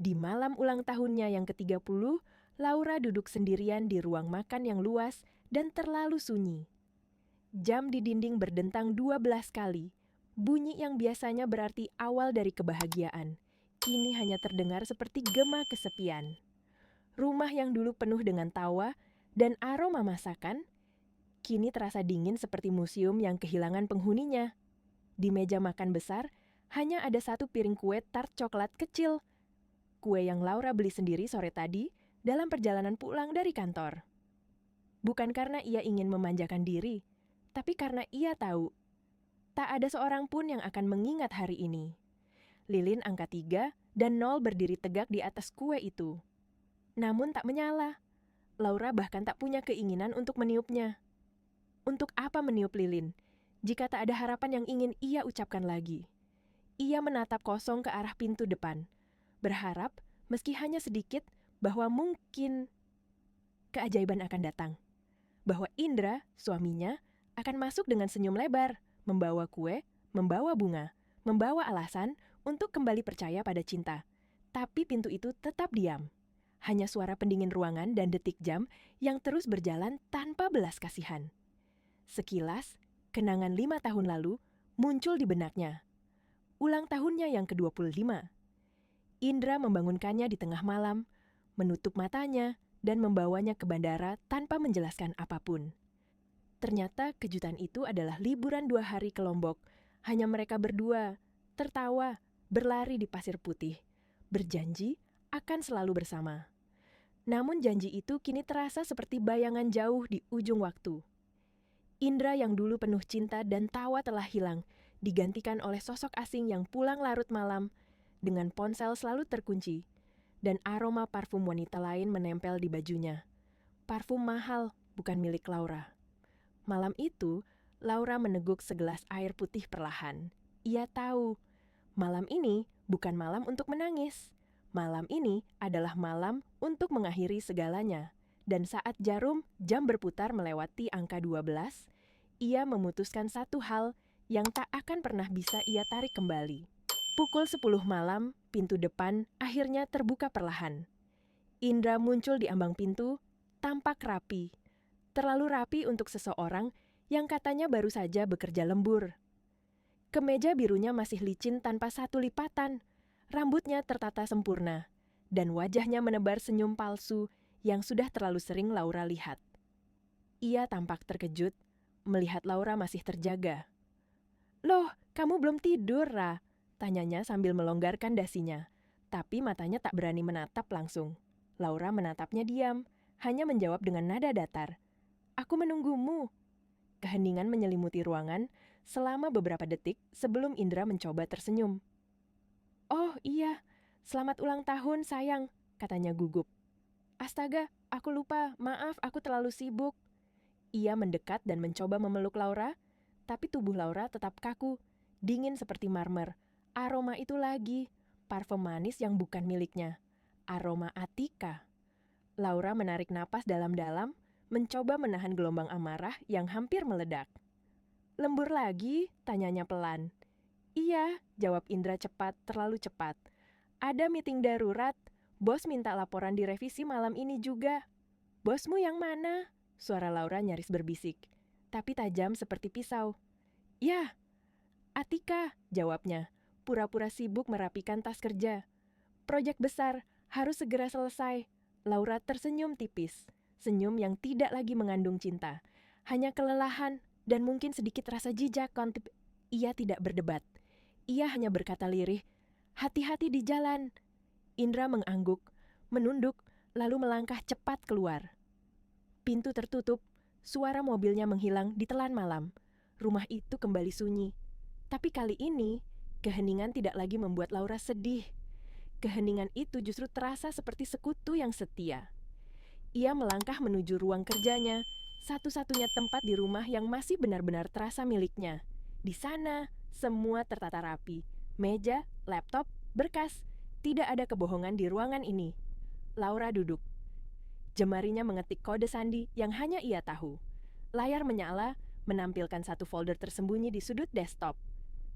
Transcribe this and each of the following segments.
Di malam ulang tahunnya yang ke-30, Laura duduk sendirian di ruang makan yang luas dan terlalu sunyi. Jam di dinding berdentang 12 kali. Bunyi yang biasanya berarti awal dari kebahagiaan, kini hanya terdengar seperti gema kesepian. Rumah yang dulu penuh dengan tawa dan aroma masakan, kini terasa dingin seperti museum yang kehilangan penghuninya. Di meja makan besar, hanya ada satu piring kue tart coklat kecil. Kue yang Laura beli sendiri sore tadi dalam perjalanan pulang dari kantor. Bukan karena ia ingin memanjakan diri, tapi karena ia tahu tak ada seorang pun yang akan mengingat hari ini. Lilin angka 3 dan 0 berdiri tegak di atas kue itu. Namun tak menyala. Laura bahkan tak punya keinginan untuk meniupnya. Untuk apa meniup lilin, jika tak ada harapan yang ingin ia ucapkan lagi? Ia menatap kosong ke arah pintu depan, berharap, meski hanya sedikit, bahwa mungkin keajaiban akan datang. Bahwa Indra, suaminya, akan masuk dengan senyum lebar, membawa kue, membawa bunga, membawa alasan untuk kembali percaya pada cinta. Tapi pintu itu tetap diam. Hanya suara pendingin ruangan dan detik jam yang terus berjalan tanpa belas kasihan. Sekilas, kenangan 5 tahun lalu muncul di benaknya. Ulang tahunnya yang ke-25. Indra membangunkannya di tengah malam, menutup matanya, dan membawanya ke bandara tanpa menjelaskan apapun. Ternyata kejutan itu adalah liburan 2 hari ke Lombok. Hanya mereka berdua, tertawa, berlari di pasir putih, berjanji akan selalu bersama. Namun janji itu kini terasa seperti bayangan jauh di ujung waktu. Indra yang dulu penuh cinta dan tawa telah hilang, digantikan oleh sosok asing yang pulang larut malam, dengan ponsel selalu terkunci, dan aroma parfum wanita lain menempel di bajunya. Parfum mahal, bukan milik Laura. Malam itu, Laura meneguk segelas air putih perlahan. Ia tahu, malam ini bukan malam untuk menangis. Malam ini adalah malam untuk mengakhiri segalanya. Dan saat jam berputar melewati angka 12, ia memutuskan satu hal yang tak akan pernah bisa ia tarik kembali. Pukul 10 malam, pintu depan akhirnya terbuka perlahan. Indra muncul di ambang pintu, tampak rapi. Terlalu rapi untuk seseorang yang katanya baru saja bekerja lembur. Kemeja birunya masih licin tanpa satu lipatan, rambutnya tertata sempurna, dan wajahnya menebar senyum palsu yang sudah terlalu sering Laura lihat. Ia tampak terkejut melihat Laura masih terjaga. "Loh, kamu belum tidur, Ra?" tanyanya sambil melonggarkan dasinya, tapi matanya tak berani menatap langsung. Laura menatapnya diam, hanya menjawab dengan nada datar. "Aku menunggumu." Keheningan menyelimuti ruangan selama beberapa detik sebelum Indra mencoba tersenyum. "Oh iya, selamat ulang tahun sayang," katanya gugup. "Astaga, aku lupa, maaf aku terlalu sibuk." Ia mendekat dan mencoba memeluk Laura, tapi tubuh Laura tetap kaku, dingin seperti marmer. Aroma itu lagi, parfum manis yang bukan miliknya. Aroma Atika. Laura menarik napas dalam-dalam, mencoba menahan gelombang amarah yang hampir meledak. "Lembur lagi?" tanyanya pelan. "Iya," jawab Indra cepat, terlalu cepat. "Ada meeting darurat, bos minta laporan direvisi malam ini juga." "Bosmu yang mana?" Suara Laura nyaris berbisik, tapi tajam seperti pisau. "Ya, Atika," jawabnya, pura-pura sibuk merapikan tas kerja. "Proyek besar, harus segera selesai." Laura tersenyum tipis, senyum yang tidak lagi mengandung cinta, hanya kelelahan dan mungkin sedikit rasa jijak. Ia tidak berdebat. Ia hanya berkata lirih, "Hati-hati di jalan." Indra mengangguk, menunduk, lalu melangkah cepat keluar. Pintu tertutup, suara mobilnya menghilang di telan malam. Rumah itu kembali sunyi. Tapi kali ini, keheningan tidak lagi membuat Laura sedih. Keheningan itu justru terasa seperti sekutu yang setia. Ia melangkah menuju ruang kerjanya, satu-satunya tempat di rumah yang masih benar-benar terasa miliknya. Di sana, semua tertata rapi. Meja, laptop, berkas. Tidak ada kebohongan di ruangan ini. Laura duduk. Jemarinya mengetik kode sandi yang hanya ia tahu. Layar menyala, menampilkan satu folder tersembunyi di sudut desktop.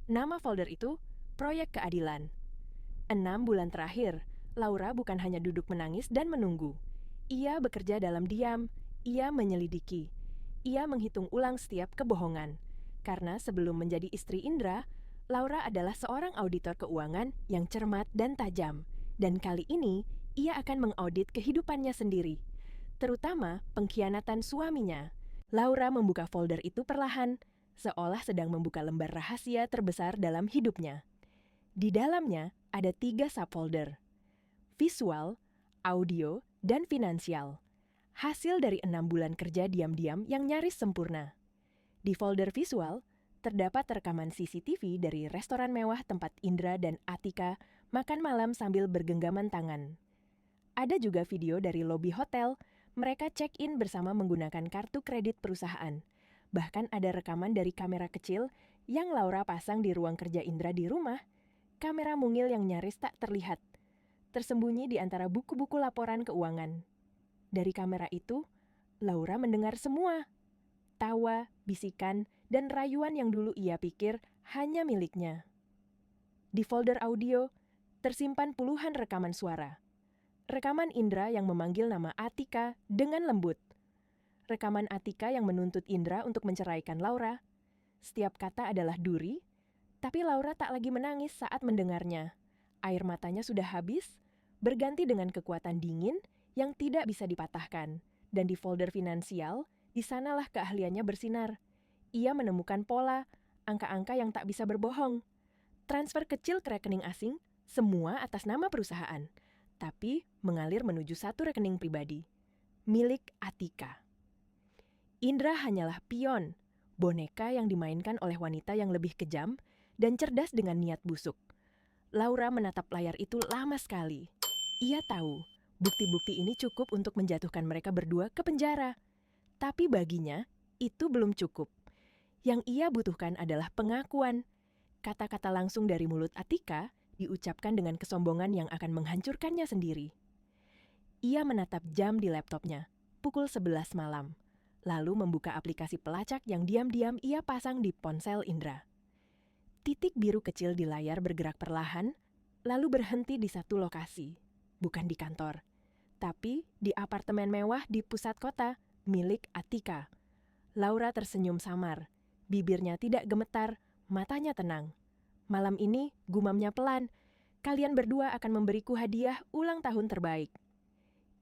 Nama folder itu, Proyek Keadilan. 6 bulan terakhir, Laura bukan hanya duduk menangis dan menunggu. Ia bekerja dalam diam, ia menyelidiki. Ia menghitung ulang setiap kebohongan. Karena sebelum menjadi istri Indra, Laura adalah seorang auditor keuangan yang cermat dan tajam. Dan kali ini, ia akan mengaudit kehidupannya sendiri, terutama pengkhianatan suaminya. Laura membuka folder itu perlahan, seolah sedang membuka lembar rahasia terbesar dalam hidupnya. Di dalamnya ada 3 subfolder: visual, audio, dan finansial. Hasil dari 6 bulan kerja diam-diam yang nyaris sempurna. Di folder visual, terdapat rekaman CCTV dari restoran mewah tempat Indra dan Atika makan malam sambil bergenggaman tangan. Ada juga video dari lobi hotel, mereka check-in bersama menggunakan kartu kredit perusahaan. Bahkan ada rekaman dari kamera kecil yang Laura pasang di ruang kerja Indra di rumah, kamera mungil yang nyaris tak terlihat, tersembunyi di antara buku-buku laporan keuangan. Dari kamera itu, Laura mendengar semua. Tawa, bisikan, dan rayuan yang dulu ia pikir hanya miliknya. Di folder audio, tersimpan puluhan rekaman suara. Rekaman Indra yang memanggil nama Atika dengan lembut. Rekaman Atika yang menuntut Indra untuk menceraikan Laura. Setiap kata adalah duri, tapi Laura tak lagi menangis saat mendengarnya. Air matanya sudah habis, berganti dengan kekuatan dingin yang tidak bisa dipatahkan. Dan di folder finansial, di sanalah keahliannya bersinar. Ia menemukan pola, angka-angka yang tak bisa berbohong. Transfer kecil ke rekening asing, semua atas nama perusahaan, tapi mengalir menuju satu rekening pribadi, milik Atika. Indra hanyalah pion, boneka yang dimainkan oleh wanita yang lebih kejam dan cerdas dengan niat busuk. Laura menatap layar itu lama sekali. Ia tahu, bukti-bukti ini cukup untuk menjatuhkan mereka berdua ke penjara. Tapi baginya, itu belum cukup. Yang ia butuhkan adalah pengakuan. Kata-kata langsung dari mulut Atika diucapkan dengan kesombongan yang akan menghancurkannya sendiri. Ia menatap jam di laptopnya, pukul 11 malam, lalu membuka aplikasi pelacak yang diam-diam ia pasang di ponsel Indra. Titik biru kecil di layar bergerak perlahan, lalu berhenti di satu lokasi. Bukan di kantor, tapi di apartemen mewah di pusat kota milik Atika. Laura tersenyum samar, bibirnya tidak gemetar, matanya tenang. Malam ini, gumamnya pelan, kalian berdua akan memberiku hadiah ulang tahun terbaik.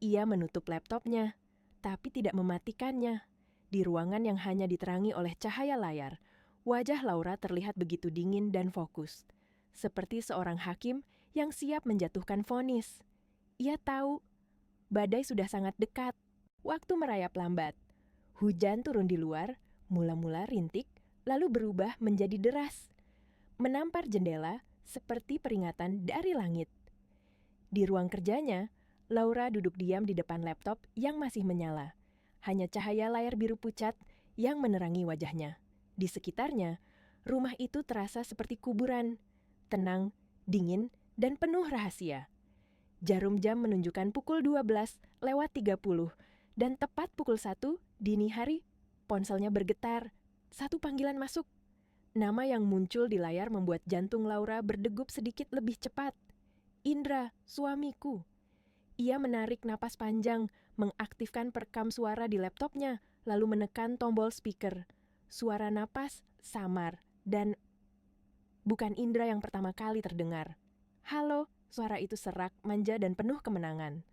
Ia menutup laptopnya, tapi tidak mematikannya. Di ruangan yang hanya diterangi oleh cahaya layar, wajah Laura terlihat begitu dingin dan fokus, seperti seorang hakim yang siap menjatuhkan vonis. Ia tahu, badai sudah sangat dekat. Waktu merayap lambat. Hujan turun di luar, mula-mula rintik, lalu berubah menjadi deras. Menampar jendela seperti peringatan dari langit. Di ruang kerjanya, Laura duduk diam di depan laptop yang masih menyala. Hanya cahaya layar biru pucat yang menerangi wajahnya. Di sekitarnya, rumah itu terasa seperti kuburan, tenang, dingin, dan penuh rahasia. Jarum jam menunjukkan pukul 12:30 dan tepat pukul 1 dini hari, ponselnya bergetar. Satu panggilan masuk. Nama yang muncul di layar membuat jantung Laura berdegup sedikit lebih cepat. Indra, suamiku. Ia menarik napas panjang, mengaktifkan perekam suara di laptopnya, lalu menekan tombol speaker. Suara napas samar dan bukan Indra yang pertama kali terdengar. Halo, suara itu serak, manja dan penuh kemenangan.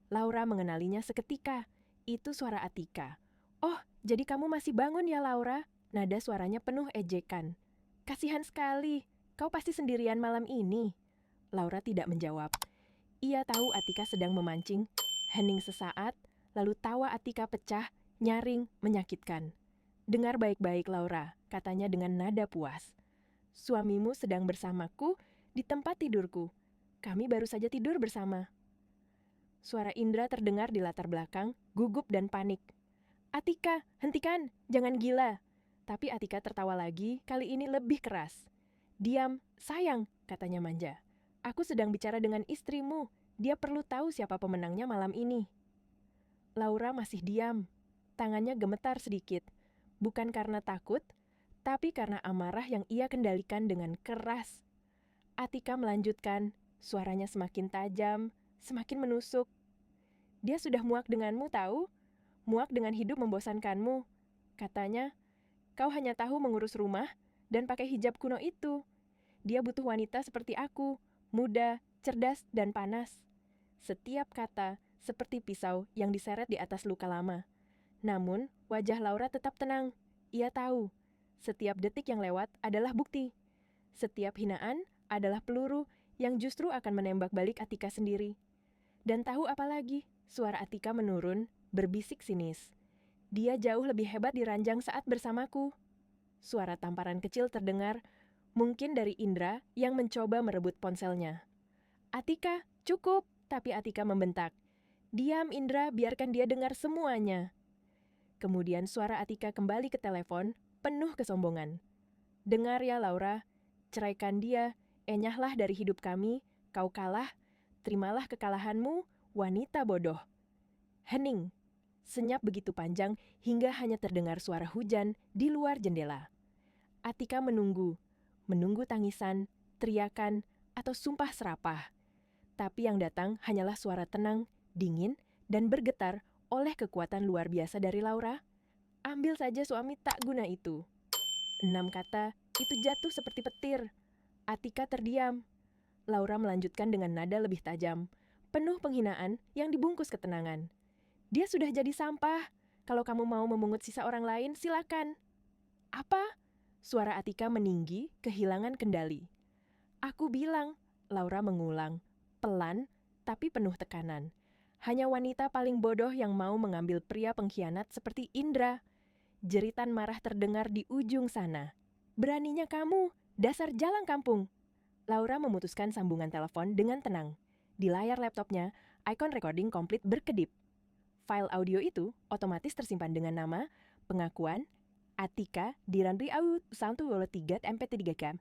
Laura mengenalinya seketika. Itu suara Atika. Oh, jadi kamu masih bangun ya, Laura? Nada suaranya penuh ejekan. Kasihan sekali, kau pasti sendirian malam ini. Laura tidak menjawab. Ia tahu Atika sedang memancing. Hening sesaat, lalu tawa Atika pecah, nyaring, menyakitkan. Dengar baik-baik, Laura, katanya dengan nada puas. Suamimu sedang bersamaku di tempat tidurku. Kami baru saja tidur bersama. Suara Indra terdengar di latar belakang, gugup dan panik. Atika, hentikan, jangan gila. Tapi Atika tertawa lagi, kali ini lebih keras. Diam, sayang, katanya manja. Aku sedang bicara dengan istrimu. Dia perlu tahu siapa pemenangnya malam ini. Laura masih diam. Tangannya gemetar sedikit. Bukan karena takut, tapi karena amarah yang ia kendalikan dengan keras. Atika melanjutkan, suaranya semakin tajam, semakin menusuk. Dia sudah muak denganmu tahu? Muak dengan hidup membosankanmu. Katanya, kau hanya tahu mengurus rumah dan pakai hijab kuno itu. Dia butuh wanita seperti aku, muda, cerdas, dan panas. Setiap kata seperti pisau yang diseret di atas luka lama. Namun, wajah Laura tetap tenang. Ia tahu, setiap detik yang lewat adalah bukti. Setiap hinaan adalah peluru yang justru akan menembak balik Atika sendiri. Dan tahu apa lagi? Suara Atika menurun, berbisik sinis. Dia jauh lebih hebat di ranjang saat bersamaku. Suara tamparan kecil terdengar, mungkin dari Indra yang mencoba merebut ponselnya. Atika, cukup, tapi Atika membentak. Diam Indra, biarkan dia dengar semuanya. Kemudian suara Atika kembali ke telepon, penuh kesombongan. Dengar ya Laura, ceraikan dia, enyahlah dari hidup kami, kau kalah, terimalah kekalahanmu, wanita bodoh. Hening, senyap begitu panjang hingga hanya terdengar suara hujan di luar jendela. Atika menunggu tangisan, teriakan, atau sumpah serapah. Tapi yang datang hanyalah suara tenang, dingin, dan bergetar oleh kekuatan luar biasa dari Laura. Ambil saja suami tak guna itu. 6 kata, itu jatuh seperti petir. Atika terdiam. Laura melanjutkan dengan nada lebih tajam, penuh penghinaan yang dibungkus ketenangan. Dia sudah jadi sampah. Kalau kamu mau memungut sisa orang lain, silakan. Apa? Suara Atika meninggi, kehilangan kendali. Aku bilang, Laura mengulang, pelan tapi penuh tekanan. Hanya wanita paling bodoh yang mau mengambil pria pengkhianat seperti Indra. Jeritan marah terdengar di ujung sana. Beraninya kamu, dasar jalang kampung. Laura memutuskan sambungan telepon dengan tenang. Di layar laptopnya, ikon recording komplit berkedip. File audio itu otomatis tersimpan dengan nama, pengakuan, Atika di Ranri Aut 123 MP3K.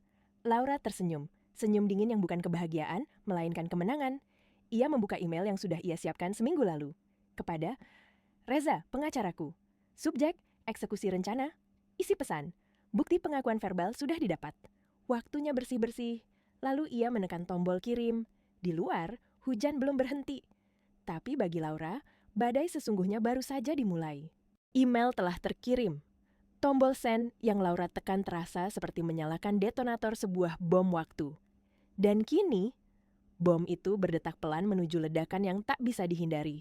Laura tersenyum, senyum dingin yang bukan kebahagiaan, melainkan kemenangan. Ia membuka email yang sudah ia siapkan seminggu lalu. Kepada Reza, pengacaraku. Subjek, eksekusi rencana. Isi pesan, bukti pengakuan verbal sudah didapat. Waktunya bersih-bersih. Lalu ia menekan tombol kirim. Di luar, hujan belum berhenti. Tapi bagi Laura, badai sesungguhnya baru saja dimulai. Email telah terkirim. Tombol send yang Laura tekan terasa seperti menyalakan detonator sebuah bom waktu. Dan kini, bom itu berdetak pelan menuju ledakan yang tak bisa dihindari.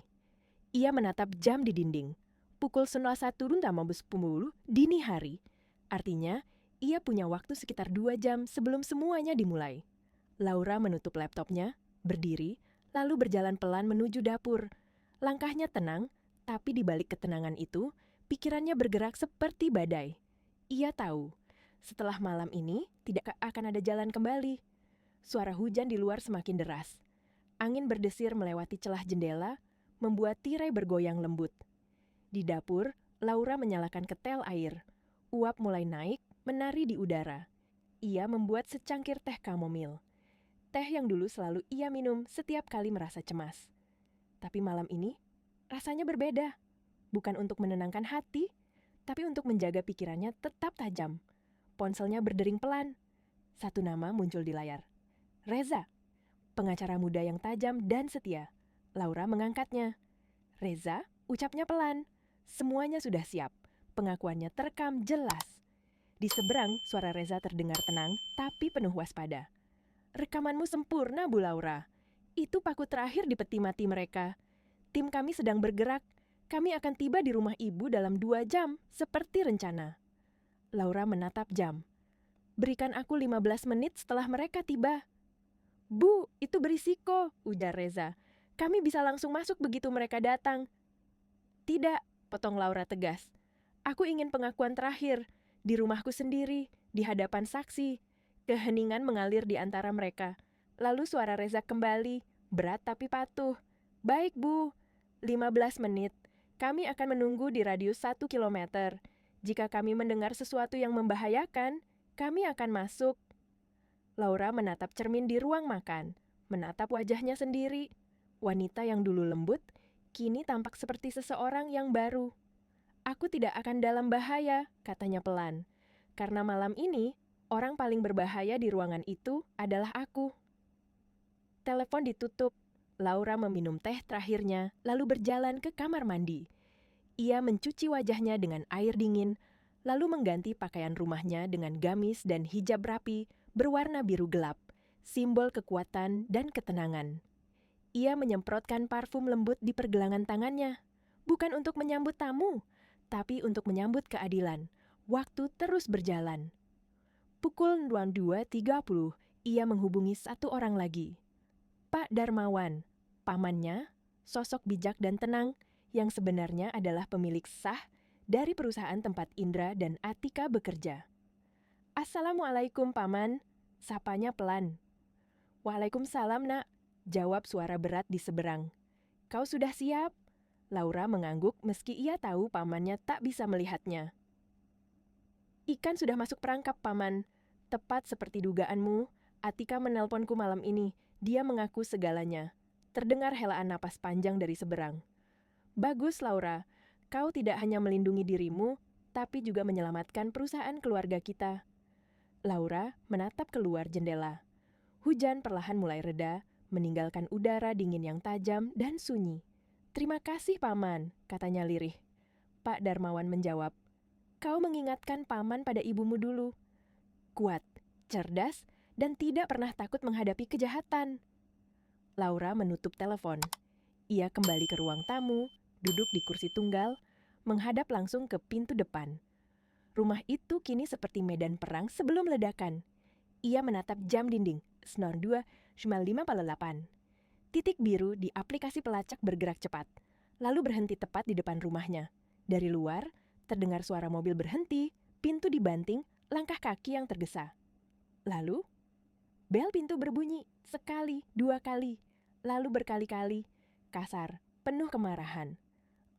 Ia menatap jam di dinding. Pukul 01.10 dini hari. Artinya, ia punya waktu sekitar 2 jam sebelum semuanya dimulai. Laura menutup laptopnya, berdiri, lalu berjalan pelan menuju dapur. Langkahnya tenang, tapi di balik ketenangan itu, pikirannya bergerak seperti badai. Ia tahu, setelah malam ini tidak akan ada jalan kembali. Suara hujan di luar semakin deras. Angin berdesir melewati celah jendela, membuat tirai bergoyang lembut. Di dapur, Laura menyalakan ketel air. Uap mulai naik, menari di udara. Ia membuat secangkir teh kamomil. Teh yang dulu selalu ia minum setiap kali merasa cemas. Tapi malam ini, rasanya berbeda. Bukan untuk menenangkan hati, tapi untuk menjaga pikirannya tetap tajam. Ponselnya berdering pelan. Satu nama muncul di layar. Reza, pengacara muda yang tajam dan setia. Laura mengangkatnya. Reza, ucapnya pelan. Semuanya sudah siap. Pengakuannya terekam jelas. Di seberang, suara Reza terdengar tenang, tapi penuh waspada. Rekamanmu sempurna, Bu Laura. Itu paku terakhir di peti mati mereka. Tim kami sedang bergerak. Kami akan tiba di rumah ibu dalam 2 jam, seperti rencana. Laura menatap jam. Berikan aku 15 menit setelah mereka tiba. Bu, itu berisiko, ujar Reza. Kami bisa langsung masuk begitu mereka datang. Tidak, potong Laura tegas. Aku ingin pengakuan terakhir, di rumahku sendiri, di hadapan saksi. Keheningan mengalir di antara mereka. Lalu suara Reza kembali, berat tapi patuh. Baik, Bu. 15 menit. Kami akan menunggu di radius 1 kilometer. Jika kami mendengar sesuatu yang membahayakan, kami akan masuk. Laura menatap cermin di ruang makan, menatap wajahnya sendiri. Wanita yang dulu lembut, kini tampak seperti seseorang yang baru. Aku tidak akan dalam bahaya, katanya pelan. Karena malam ini, orang paling berbahaya di ruangan itu adalah aku. Telepon ditutup. Laura meminum teh terakhirnya, lalu berjalan ke kamar mandi. Ia mencuci wajahnya dengan air dingin, lalu mengganti pakaian rumahnya dengan gamis dan hijab rapi berwarna biru gelap, simbol kekuatan dan ketenangan. Ia menyemprotkan parfum lembut di pergelangan tangannya, bukan untuk menyambut tamu, tapi untuk menyambut keadilan. Waktu terus berjalan. Pukul 2.30, ia menghubungi satu orang lagi. Pak Darmawan, pamannya, sosok bijak dan tenang, yang sebenarnya adalah pemilik sah dari perusahaan tempat Indra dan Atika bekerja. "Assalamualaikum, Paman," sapanya pelan. "Waalaikumsalam, Nak," jawab suara berat di seberang. "Kau sudah siap?" Laura mengangguk meski ia tahu pamannya tak bisa melihatnya. "Ikan sudah masuk perangkap, Paman. Tepat seperti dugaanmu, Atika menelponku malam ini. Dia mengaku segalanya." Terdengar helaan napas panjang dari seberang. "Bagus, Laura. Kau tidak hanya melindungi dirimu, tapi juga menyelamatkan perusahaan keluarga kita." Laura menatap keluar jendela. Hujan perlahan mulai reda, meninggalkan udara dingin yang tajam dan sunyi. "Terima kasih, Paman," katanya lirih. Pak Darmawan menjawab, "Kau mengingatkan Paman pada ibumu dulu. Kuat, cerdas, dan tidak pernah takut menghadapi kejahatan." Laura menutup telepon. Ia kembali ke ruang tamu, duduk di kursi tunggal, menghadap langsung ke pintu depan. Rumah itu kini seperti medan perang sebelum ledakan. Ia menatap jam dinding, 02.58. Titik biru di aplikasi pelacak bergerak cepat, lalu berhenti tepat di depan rumahnya. Dari luar, terdengar suara mobil berhenti, pintu dibanting, langkah kaki yang tergesa. Lalu, bel pintu berbunyi, sekali, dua kali, lalu berkali-kali, kasar, penuh kemarahan.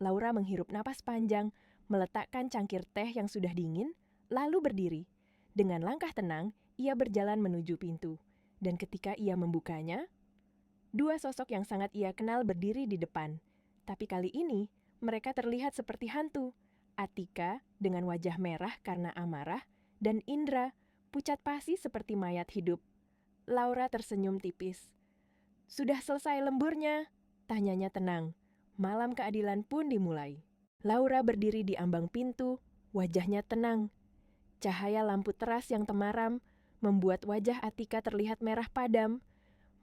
Laura menghirup napas panjang, meletakkan cangkir teh yang sudah dingin, lalu berdiri. Dengan langkah tenang, ia berjalan menuju pintu. Dan ketika ia membukanya, dua sosok yang sangat ia kenal berdiri di depan. Tapi kali ini, mereka terlihat seperti hantu. Atika dengan wajah merah karena amarah, dan Indra, pucat pasi seperti mayat hidup. Laura tersenyum tipis. "Sudah selesai lemburnya?" tanyanya tenang. Malam keadilan pun dimulai. Laura berdiri di ambang pintu, wajahnya tenang. Cahaya lampu teras yang temaram membuat wajah Atika terlihat merah padam.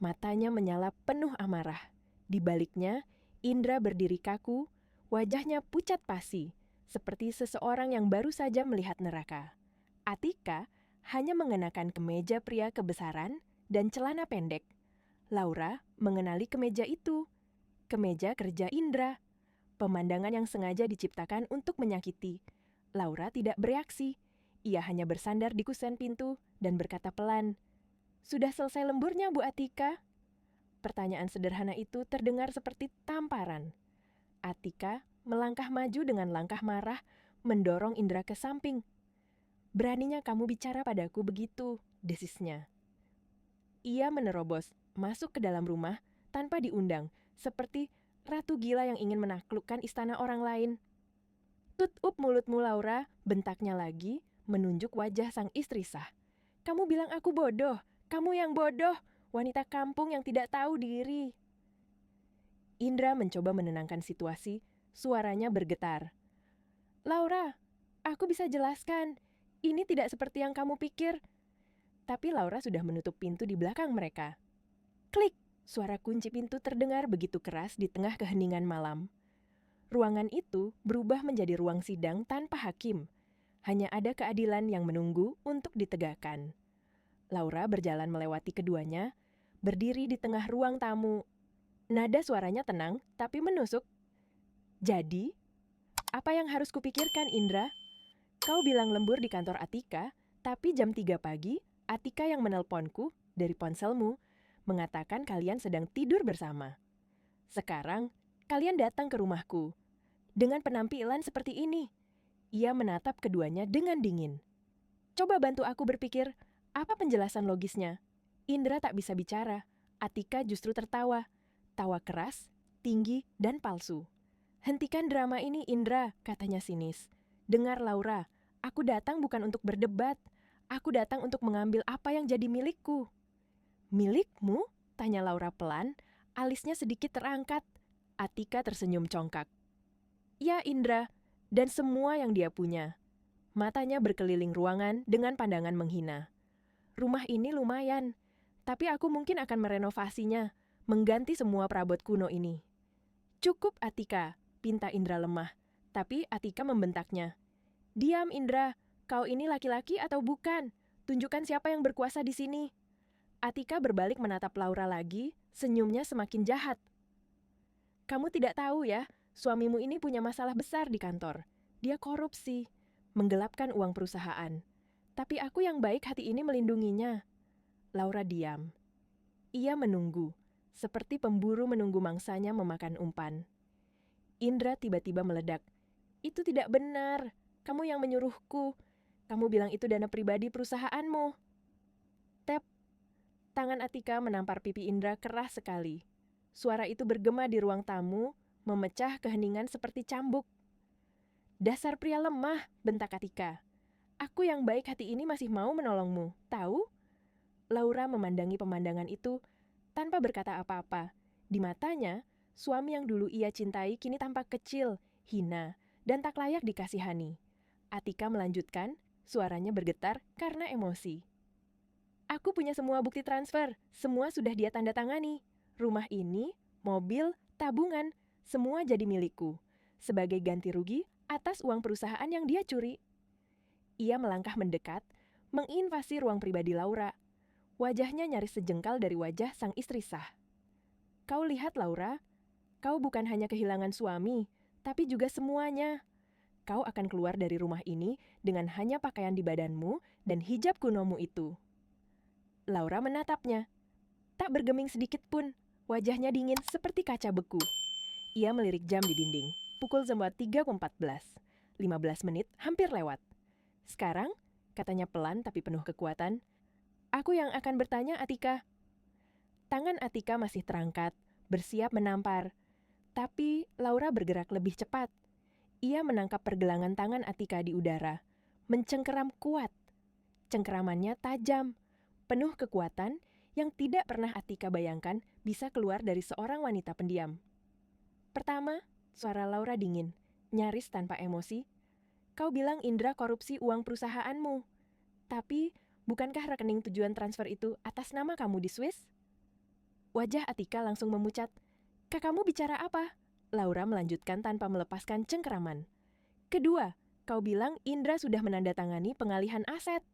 Matanya menyala penuh amarah. Di baliknya, Indra berdiri kaku, wajahnya pucat pasi, seperti seseorang yang baru saja melihat neraka. Atika hanya mengenakan kemeja pria kebesaran dan celana pendek. Laura mengenali kemeja itu. Kemeja kerja Indra. Pemandangan yang sengaja diciptakan untuk menyakiti. Laura tidak bereaksi. Ia hanya bersandar di kusen pintu dan berkata pelan, "Sudah selesai lemburnya, Bu Atika?" Pertanyaan sederhana itu terdengar seperti tamparan. Atika melangkah maju dengan langkah marah, mendorong Indra ke samping. "Beraninya kamu bicara padaku begitu," desisnya. Ia menerobos, masuk ke dalam rumah, tanpa diundang, seperti ratu gila yang ingin menaklukkan istana orang lain. "Tutup mulutmu, Laura," bentaknya lagi, menunjuk wajah sang istri sah. "Kamu bilang aku bodoh, kamu yang bodoh, wanita kampung yang tidak tahu diri." Indra mencoba menenangkan situasi, suaranya bergetar. "Laura, aku bisa jelaskan, ini tidak seperti yang kamu pikir." Tapi Laura sudah menutup pintu di belakang mereka. Klik, suara kunci pintu terdengar begitu keras di tengah keheningan malam. Ruangan itu berubah menjadi ruang sidang tanpa hakim. Hanya ada keadilan yang menunggu untuk ditegakkan. Laura berjalan melewati keduanya, berdiri di tengah ruang tamu. Nada suaranya tenang, tapi menusuk. "Jadi, apa yang harus kupikirkan, Indra? Kau bilang lembur di kantor Atika, tapi jam 3 pagi, Atika yang menelponku dari ponselmu, mengatakan kalian sedang tidur bersama. Sekarang, kalian datang ke rumahku dengan penampilan seperti ini." Ia menatap keduanya dengan dingin. "Coba bantu aku berpikir, apa penjelasan logisnya?" Indra tak bisa bicara. Atika justru tertawa. Tawa keras, tinggi, dan palsu. "Hentikan drama ini, Indra," katanya sinis. "Dengar, Laura, aku datang bukan untuk berdebat. Aku datang untuk mengambil apa yang jadi milikku." "Milikmu?" tanya Laura pelan. Alisnya sedikit terangkat. Atika tersenyum congkak. Ya Indra, dan semua yang dia punya. Matanya berkeliling ruangan dengan pandangan menghina. Rumah ini lumayan, tapi aku mungkin akan merenovasinya, mengganti semua perabot kuno ini. Cukup Atika, pinta Indra lemah, tapi Atika membentaknya. Diam Indra, kau ini laki-laki atau bukan? Tunjukkan siapa yang berkuasa di sini. Atika berbalik menatap Laura lagi, senyumnya semakin jahat. Kamu tidak tahu ya, suamimu ini punya masalah besar di kantor. Dia korupsi, menggelapkan uang perusahaan. Tapi aku yang baik hati ini melindunginya. Laura diam. Ia menunggu, seperti pemburu menunggu mangsanya memakan umpan. Indra tiba-tiba meledak. Itu tidak benar. Kamu yang menyuruhku. Kamu bilang itu dana pribadi perusahaanmu. Tep. Tangan Atika menampar pipi Indra keras sekali. Suara itu bergema di ruang tamu, memecah keheningan seperti cambuk. Dasar pria lemah, bentak Atika. Aku yang baik hati ini masih mau menolongmu, tahu? Laura memandangi pemandangan itu tanpa berkata apa-apa. Di matanya, suami yang dulu ia cintai kini tampak kecil, hina, dan tak layak dikasihani. Atika melanjutkan, suaranya bergetar karena emosi. Aku punya semua bukti transfer, semua sudah dia tanda tangani. Rumah ini, mobil, tabungan, semua jadi milikku. Sebagai ganti rugi atas uang perusahaan yang dia curi. Ia melangkah mendekat, menginvasi ruang pribadi Laura. Wajahnya nyaris sejengkal dari wajah sang istri sah. Kau lihat Laura, kau bukan hanya kehilangan suami, tapi juga semuanya. Kau akan keluar dari rumah ini dengan hanya pakaian di badanmu dan hijab kunomu itu. Laura menatapnya. Tak bergeming sedikit pun, wajahnya dingin seperti kaca beku. Ia melirik jam di dinding. Pukul jam 3.14. 15 menit hampir lewat. Sekarang, katanya pelan tapi penuh kekuatan, aku yang akan bertanya Atika. Tangan Atika masih terangkat, bersiap menampar. Tapi Laura bergerak lebih cepat. Ia menangkap pergelangan tangan Atika di udara, mencengkeram kuat. Cengkeramannya tajam, penuh kekuatan yang tidak pernah Atika bayangkan bisa keluar dari seorang wanita pendiam. Pertama, suara Laura dingin, nyaris tanpa emosi. Kau bilang Indra korupsi uang perusahaanmu. Tapi, bukankah rekening tujuan transfer itu atas nama kamu di Swiss? Wajah Atika langsung memucat. Kakakmu bicara apa? Laura melanjutkan tanpa melepaskan cengkeraman. Kedua, kau bilang Indra sudah menandatangani pengalihan aset.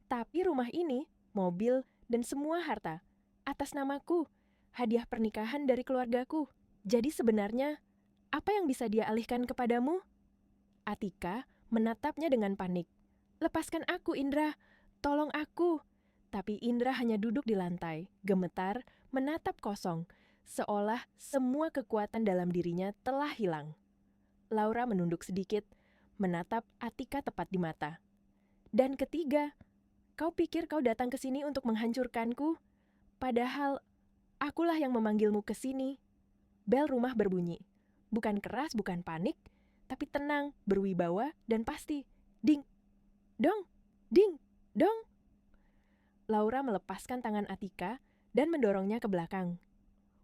Tapi rumah ini, mobil, dan semua harta atas namaku. Hadiah pernikahan dari keluargaku. Jadi sebenarnya, apa yang bisa dia alihkan kepadamu? Atika menatapnya dengan panik. Lepaskan aku, Indra. Tolong aku. Tapi Indra hanya duduk di lantai, gemetar, menatap kosong, seolah semua kekuatan dalam dirinya telah hilang. Laura menunduk sedikit, menatap Atika tepat di mata. Dan ketiga, kau pikir kau datang ke sini untuk menghancurkanku? Padahal, akulah yang memanggilmu ke sini. Bel rumah berbunyi. Bukan keras, bukan panik, tapi tenang, berwibawa, dan pasti. Ding, dong, ding, dong. Laura melepaskan tangan Atika dan mendorongnya ke belakang.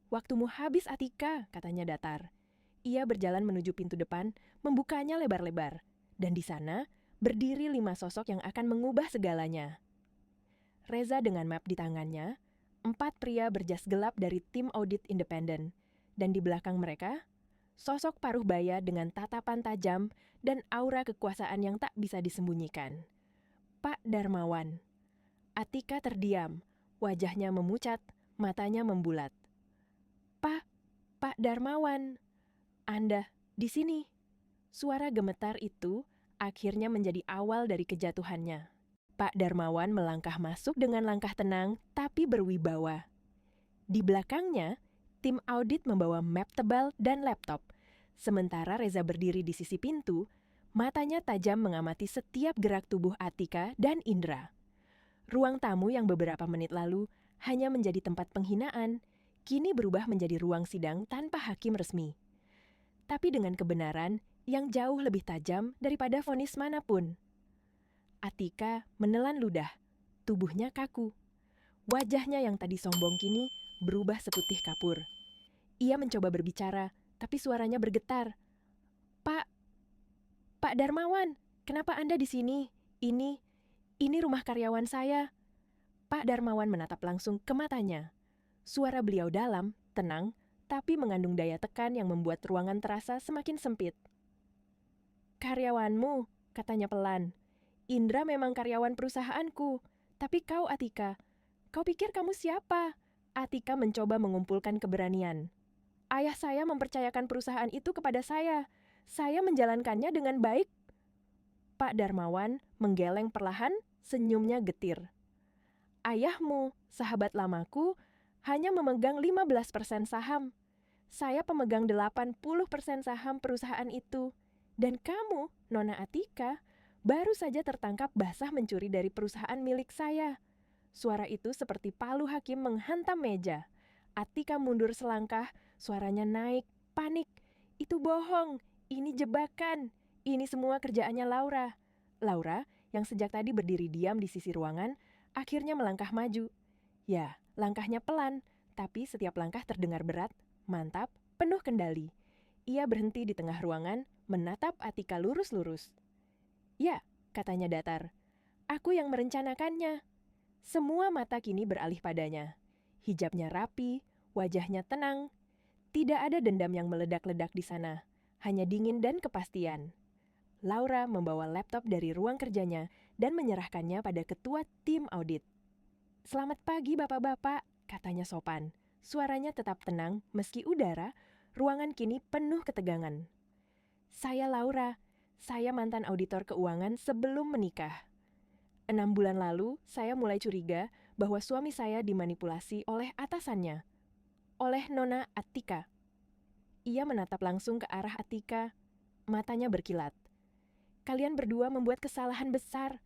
Waktumu habis Atika, katanya datar. Ia berjalan menuju pintu depan, membukanya lebar-lebar. Dan di sana, berdiri 5 sosok yang akan mengubah segalanya. Reza dengan map di tangannya, 4 pria berjas gelap dari tim audit independen. Dan di belakang mereka, sosok paruh baya dengan tatapan tajam dan aura kekuasaan yang tak bisa disembunyikan. Pak Darmawan. Atika terdiam, wajahnya memucat, matanya membulat. Pak Darmawan, Anda di sini. Suara gemetar itu akhirnya menjadi awal dari kejatuhannya. Pak Darmawan melangkah masuk dengan langkah tenang tapi berwibawa. Di belakangnya, tim audit membawa map tebal dan laptop. Sementara Reza berdiri di sisi pintu, matanya tajam mengamati setiap gerak tubuh Atika dan Indra. Ruang tamu yang beberapa menit lalu hanya menjadi tempat penghinaan, kini berubah menjadi ruang sidang tanpa hakim resmi. Tapi dengan kebenaran yang jauh lebih tajam daripada vonis manapun. Atika menelan ludah, tubuhnya kaku. Wajahnya yang tadi sombong kini berubah seputih kapur. Ia mencoba berbicara, tapi suaranya bergetar. Pak, Pak Darmawan, kenapa Anda di sini? Ini rumah karyawan saya. Pak Darmawan menatap langsung ke matanya. Suara beliau dalam, tenang, tapi mengandung daya tekan yang membuat ruangan terasa semakin sempit. Karyawanmu, katanya pelan. Indra memang karyawan perusahaanku, tapi kau Atika. Kau pikir kamu siapa? Atika mencoba mengumpulkan keberanian. Ayah saya mempercayakan perusahaan itu kepada saya. Saya menjalankannya dengan baik. Pak Darmawan menggeleng perlahan, senyumnya getir. Ayahmu, sahabat lamaku, hanya memegang 15% saham. Saya pemegang 80% saham perusahaan itu. Dan kamu, Nona Atika, baru saja tertangkap basah mencuri dari perusahaan milik saya. Suara itu seperti palu hakim menghantam meja. Atika mundur selangkah, suaranya naik, panik. Itu bohong, ini jebakan. Ini semua kerjaannya Laura. Laura, yang sejak tadi berdiri diam di sisi ruangan, akhirnya melangkah maju. Ya, langkahnya pelan, tapi setiap langkah terdengar berat, mantap, penuh kendali. Ia berhenti di tengah ruangan, menatap Atika lurus-lurus. Ya, katanya datar. Aku yang merencanakannya. Semua mata kini beralih padanya. Hijabnya rapi, wajahnya tenang. Tidak ada dendam yang meledak-ledak di sana, hanya dingin dan kepastian. Laura membawa laptop dari ruang kerjanya dan menyerahkannya pada ketua tim audit. Selamat pagi bapak-bapak, katanya sopan. Suaranya tetap tenang meski udara, ruangan kini penuh ketegangan. Saya Laura, saya mantan auditor keuangan sebelum menikah. 6 bulan lalu, saya mulai curiga bahwa suami saya dimanipulasi oleh atasannya, oleh Nona Atika. Ia menatap langsung ke arah Atika, matanya berkilat. Kalian berdua membuat kesalahan besar.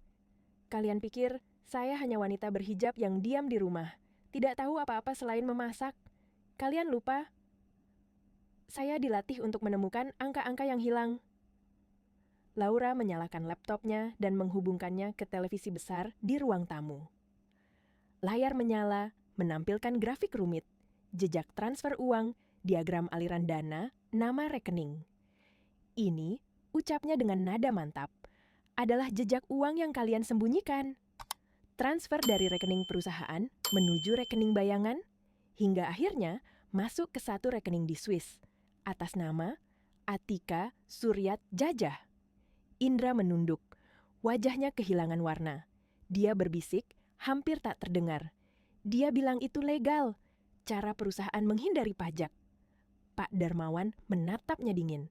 Kalian pikir saya hanya wanita berhijab yang diam di rumah, tidak tahu apa-apa selain memasak. Kalian lupa, saya dilatih untuk menemukan angka-angka yang hilang. Laura menyalakan laptopnya dan menghubungkannya ke televisi besar di ruang tamu. Layar menyala, menampilkan grafik rumit, jejak transfer uang, diagram aliran dana, nama rekening. Ini, ucapnya dengan nada mantap, adalah jejak uang yang kalian sembunyikan. Transfer dari rekening perusahaan menuju rekening bayangan, hingga akhirnya masuk ke satu rekening di Swiss, atas nama Atika Suryat Jajah. Indra menunduk, wajahnya kehilangan warna. Dia berbisik, hampir tak terdengar. Dia bilang itu legal, cara perusahaan menghindari pajak. Pak Darmawan menatapnya dingin.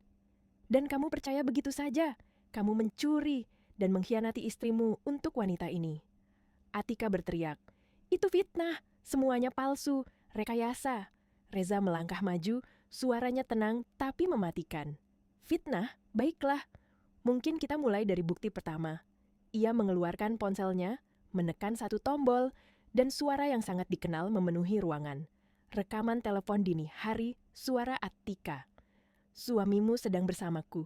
Dan kamu percaya begitu saja? Kamu mencuri dan mengkhianati istrimu untuk wanita ini. Atika berteriak, itu fitnah, semuanya palsu, rekayasa. Reza melangkah maju, suaranya tenang tapi mematikan. Fitnah? Baiklah. Mungkin kita mulai dari bukti pertama. Ia mengeluarkan ponselnya, menekan satu tombol, dan suara yang sangat dikenal memenuhi ruangan. Rekaman telepon dini hari, suara Atika. Suamimu sedang bersamaku.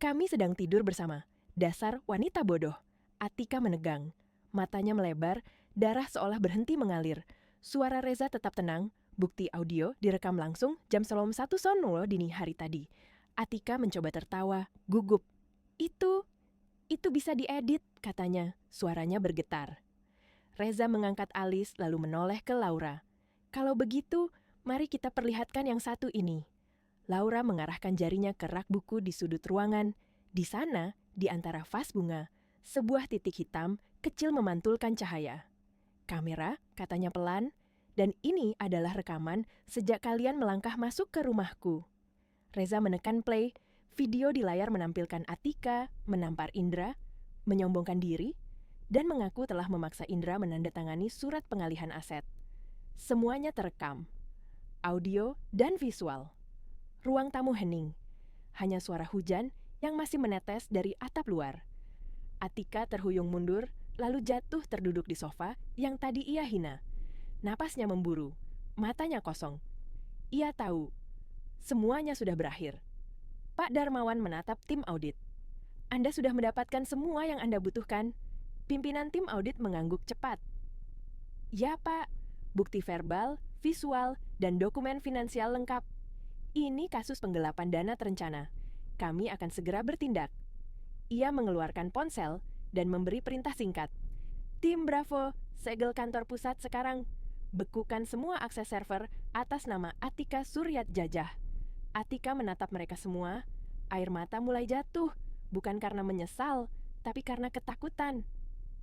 Kami sedang tidur bersama. Dasar wanita bodoh. Atika menegang. Matanya melebar, darah seolah berhenti mengalir. Suara Reza tetap tenang. Bukti audio direkam langsung jam 1:00 dini hari tadi. Atika mencoba tertawa, gugup. Itu bisa diedit, katanya. Suaranya bergetar. Reza mengangkat alis lalu menoleh ke Laura. Kalau begitu, mari kita perlihatkan yang satu ini. Laura mengarahkan jarinya ke rak buku di sudut ruangan. Di sana, di antara vas bunga, sebuah titik hitam kecil memantulkan cahaya. Kamera, katanya pelan, dan ini adalah rekaman sejak kalian melangkah masuk ke rumahku. Reza menekan play. Video di layar menampilkan Atika menampar Indra, menyombongkan diri, dan mengaku telah memaksa Indra menandatangani surat pengalihan aset. Semuanya terekam, audio dan visual. Ruang tamu hening, hanya suara hujan yang masih menetes dari atap luar. Atika terhuyung mundur, lalu jatuh terduduk di sofa yang tadi ia hina. Napasnya memburu, matanya kosong. Ia tahu, semuanya sudah berakhir. Pak Darmawan menatap tim audit. Anda sudah mendapatkan semua yang Anda butuhkan. Pimpinan tim audit mengangguk cepat. Ya Pak, bukti verbal, visual, dan dokumen finansial lengkap. Ini kasus penggelapan dana terencana. Kami akan segera bertindak. Ia mengeluarkan ponsel dan memberi perintah singkat. Tim Bravo, segel kantor pusat sekarang. Bekukan semua akses server atas nama Atika Suryat Jajah. Atika menatap mereka semua. Air mata mulai jatuh, bukan karena menyesal, tapi karena ketakutan.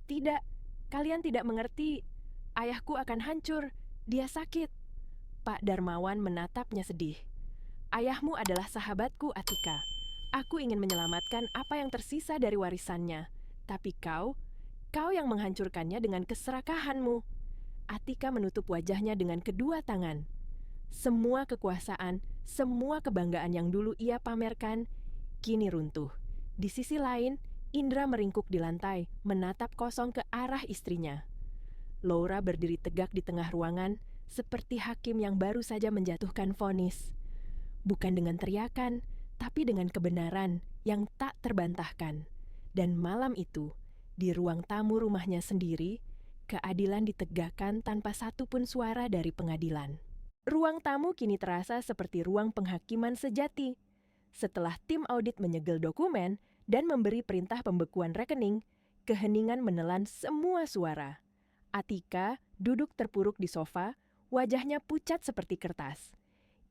Tidak, kalian tidak mengerti. Ayahku akan hancur, dia sakit. Pak Darmawan menatapnya sedih. Ayahmu adalah sahabatku, Atika. Aku ingin menyelamatkan apa yang tersisa dari warisannya. Tapi kau yang menghancurkannya dengan keserakahanmu. Atika menutup wajahnya dengan kedua tangan. Semua kekuasaan, semua kebanggaan yang dulu ia pamerkan, kini runtuh. Di sisi lain, Indra meringkuk di lantai, menatap kosong ke arah istrinya. Laura berdiri tegak di tengah ruangan, seperti hakim yang baru saja menjatuhkan vonis. Bukan dengan teriakan, tapi dengan kebenaran yang tak terbantahkan. Dan malam itu, di ruang tamu rumahnya sendiri, keadilan ditegakkan tanpa satupun suara dari pengadilan. Ruang tamu kini terasa seperti ruang penghakiman sejati. Setelah tim audit menyegel dokumen dan memberi perintah pembekuan rekening, keheningan menelan semua suara. Atika duduk terpuruk di sofa, wajahnya pucat seperti kertas.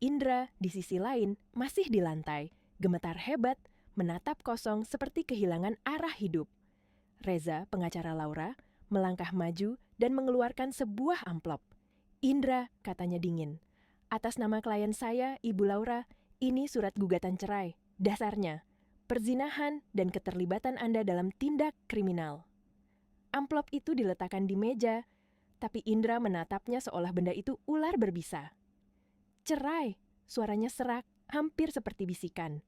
Indra, di sisi lain, masih di lantai, gemetar hebat, menatap kosong seperti kehilangan arah hidup. Reza, pengacara Laura, melangkah maju dan mengeluarkan sebuah amplop. Indra, katanya dingin. Atas nama klien saya, Ibu Laura, ini surat gugatan cerai. Dasarnya, perzinahan dan keterlibatan Anda dalam tindak kriminal. Amplop itu diletakkan di meja, tapi Indra menatapnya seolah benda itu ular berbisa. Cerai, suaranya serak, hampir seperti bisikan.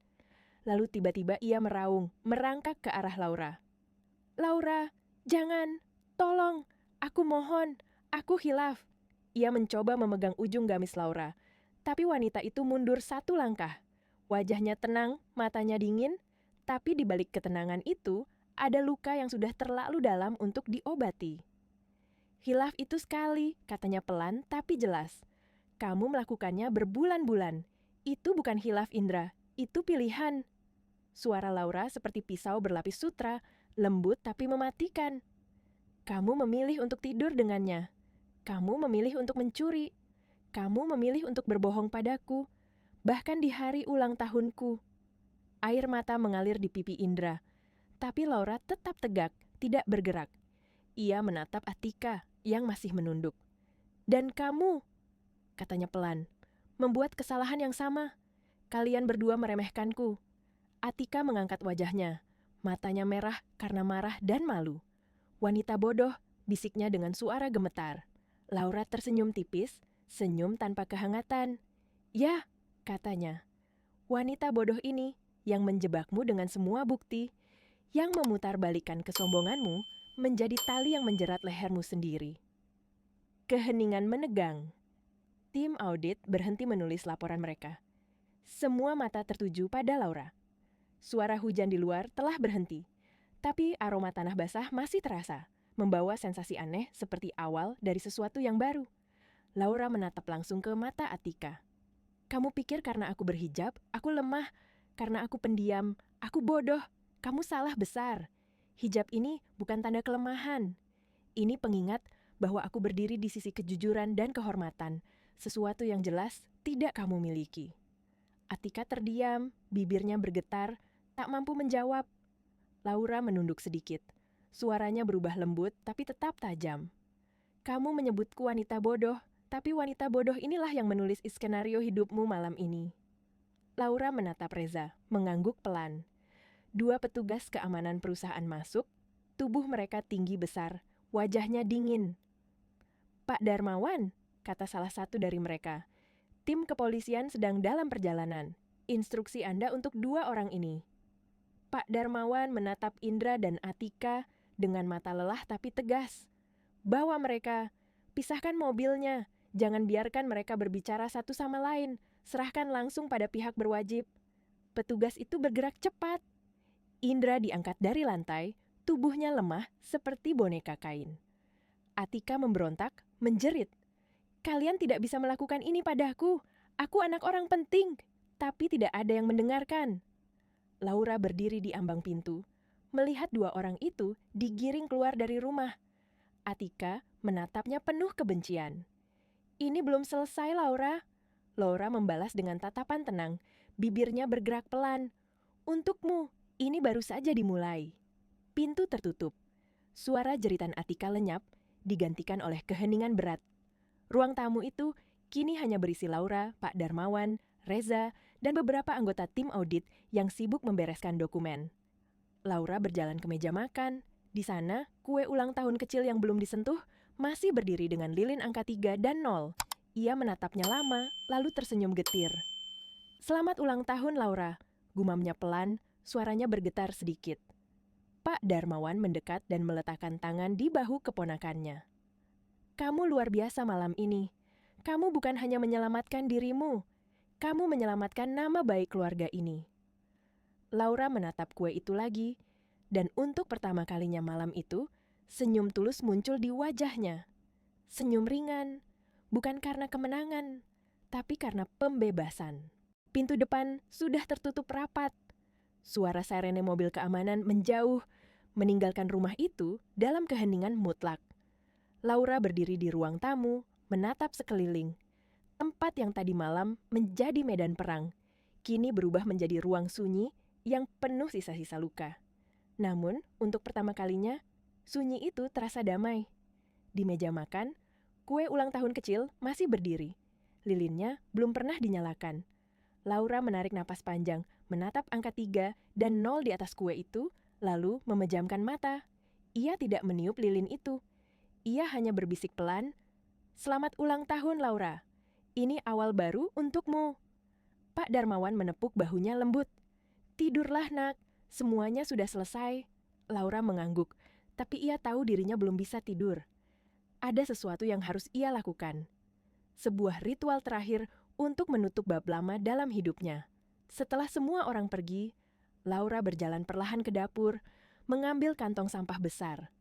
Lalu tiba-tiba ia meraung, merangkak ke arah Laura. Laura, jangan, tolong, aku mohon, aku khilaf. Ia mencoba memegang ujung gamis Laura, tapi wanita itu mundur satu langkah. Wajahnya tenang, matanya dingin, tapi di balik ketenangan itu ada luka yang sudah terlalu dalam untuk diobati. Khilaf itu sekali, katanya pelan tapi jelas. Kamu melakukannya berbulan-bulan. Itu bukan khilaf, Indra, itu pilihan. Suara Laura seperti pisau berlapis sutra, lembut tapi mematikan. Kamu memilih untuk tidur dengannya. Kamu memilih untuk mencuri. Kamu memilih untuk berbohong padaku. Bahkan di hari ulang tahunku. Air mata mengalir di pipi Indra. Tapi Laura tetap tegak, tidak bergerak. Ia menatap Atika yang masih menunduk. Dan kamu, katanya pelan, membuat kesalahan yang sama. Kalian berdua meremehkanku. Atika mengangkat wajahnya. Matanya merah karena marah dan malu. Wanita bodoh, bisiknya dengan suara gemetar. Laura tersenyum tipis, senyum tanpa kehangatan. Ya, katanya. Wanita bodoh ini yang menjebakmu dengan semua bukti, yang memutarbalikkan kesombonganmu menjadi tali yang menjerat lehermu sendiri. Keheningan menegang. Tim audit berhenti menulis laporan mereka. Semua mata tertuju pada Laura. Suara hujan di luar telah berhenti, tapi aroma tanah basah masih terasa, membawa sensasi aneh seperti awal dari sesuatu yang baru. Laura menatap langsung ke mata Atika. Kamu pikir karena aku berhijab, aku lemah, karena aku pendiam, aku bodoh. Kamu salah besar. Hijab ini bukan tanda kelemahan. Ini pengingat bahwa aku berdiri di sisi kejujuran dan kehormatan, sesuatu yang jelas tidak kamu miliki. Atika terdiam, bibirnya bergetar, tak mampu menjawab. Laura menunduk sedikit. Suaranya berubah lembut tapi tetap tajam. Kamu menyebutku wanita bodoh, tapi wanita bodoh inilah yang menulis skenario hidupmu malam ini. Laura menatap Reza, mengangguk pelan. Dua petugas keamanan perusahaan masuk, tubuh mereka tinggi besar, wajahnya dingin. Pak Darmawan, kata salah satu dari mereka. Tim kepolisian sedang dalam perjalanan. Instruksi Anda untuk dua orang ini. Pak Darmawan menatap Indra dan Atika dengan mata lelah tapi tegas. Bawa mereka, pisahkan mobilnya, jangan biarkan mereka berbicara satu sama lain, serahkan langsung pada pihak berwajib. Petugas itu bergerak cepat. Indra diangkat dari lantai, tubuhnya lemah seperti boneka kain. Atika memberontak, menjerit. Kalian tidak bisa melakukan ini padaku. Aku anak orang penting. tapi tidak ada yang mendengarkan. Laura berdiri di ambang pintu, melihat dua orang itu digiring keluar dari rumah. Atika menatapnya penuh kebencian. "Ini belum selesai, Laura." Laura membalas dengan tatapan tenang, bibirnya bergerak pelan. "Untukmu, ini baru saja dimulai." Pintu tertutup. Suara jeritan Atika lenyap, digantikan oleh keheningan berat. Ruang tamu itu kini hanya berisi Laura, Pak Darmawan, Reza, dan beberapa anggota tim audit yang sibuk membereskan dokumen. Laura berjalan ke meja makan. Di sana, kue ulang tahun kecil yang belum disentuh masih berdiri dengan lilin angka 3 dan 0. Ia menatapnya lama, lalu tersenyum getir. "Selamat ulang tahun, Laura," gumamnya pelan, suaranya bergetar sedikit. Pak Darmawan mendekat dan meletakkan tangan di bahu keponakannya. "Kamu luar biasa malam ini. Kamu bukan hanya menyelamatkan dirimu, kamu menyelamatkan nama baik keluarga ini." Laura menatap kue itu lagi, dan untuk pertama kalinya malam itu, senyum tulus muncul di wajahnya. Senyum ringan, bukan karena kemenangan, tapi karena pembebasan. Pintu depan sudah tertutup rapat. Suara sirene mobil keamanan menjauh, meninggalkan rumah itu dalam keheningan mutlak. Laura berdiri di ruang tamu, menatap sekeliling. Tempat yang tadi malam menjadi medan perang, kini berubah menjadi ruang sunyi yang penuh sisa-sisa luka. Namun, untuk pertama kalinya, sunyi itu terasa damai. Di meja makan, kue ulang tahun kecil masih berdiri. Lilinnya belum pernah dinyalakan. Laura menarik napas panjang, menatap angka 3 dan 0 di atas kue itu, lalu memejamkan mata. Ia tidak meniup lilin itu. Ia hanya berbisik pelan, "Selamat ulang tahun, Laura. Ini awal baru untukmu." Pak Darmawan menepuk bahunya lembut. "Tidurlah, nak. Semuanya sudah selesai." Laura mengangguk, tapi ia tahu dirinya belum bisa tidur. Ada sesuatu yang harus ia lakukan. Sebuah ritual terakhir untuk menutup bab lama dalam hidupnya. Setelah semua orang pergi, Laura berjalan perlahan ke dapur, mengambil kantong sampah besar.